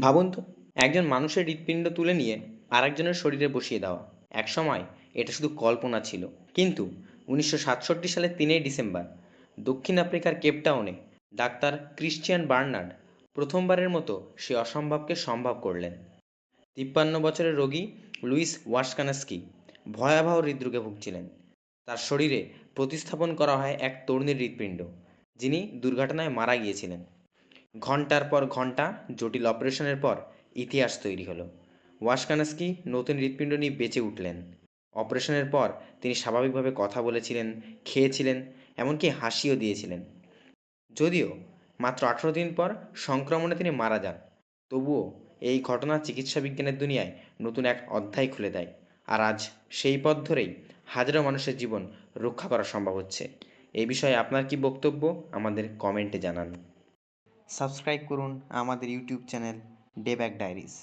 ভাবুন তো, একজন মানুষের হৃৎপিণ্ড তুলে নিয়ে আরেকজনের শরীরে বসিয়ে দেওয়া। একসময় এটা শুধু কল্পনা ছিল, কিন্তু 1967 সালের 3 ডিসেম্বর দক্ষিণ আফ্রিকার কেপটাউনে ডাক্তার ক্রিশ্চিয়ান বার্নার্ড প্রথমবারের মতো সে অসম্ভবকে সম্ভব করলেন। 53 বছরের রোগী লুইস ওয়াশকানস্কি ভয়াবহ হৃদরোগে ভুগছিলেন। তার শরীরে প্রতিস্থাপন করা হয় এক তরুণীর হৃৎপিণ্ড, যিনি দুর্ঘটনায় মারা গিয়েছিলেন। ঘন্টার পর ঘন্টা জটিল অপারেশনের পর ইতিহাস তৈরি হলো। ওয়াশকানস্কি নতুন হৃৎপিণ্ড নিয়ে বেঁচে উঠলেন। অপারেশনের পর তিনি স্বাভাবিকভাবে কথা বলেছিলেন, খেয়েছিলেন, এমনকি হাসিও দিয়েছিলেন। যদিও মাত্র 18 দিন পর সংক্রমণে তিনি মারা যান, তবুও এই ঘটনা চিকিৎসা বিজ্ঞানের দুনিয়ায় নতুন এক অধ্যায় খুলে দেয়। আর আজ সেই পথ ধরেই হাজারো মানুষের জীবন রক্ষা করা সম্ভব হচ্ছে। এই বিষয়ে আপনার কি বক্তব্য, আমাদের কমেন্টে জানান। সাবস্ক্রাইব করুন আমাদের YouTube channel day back diaries.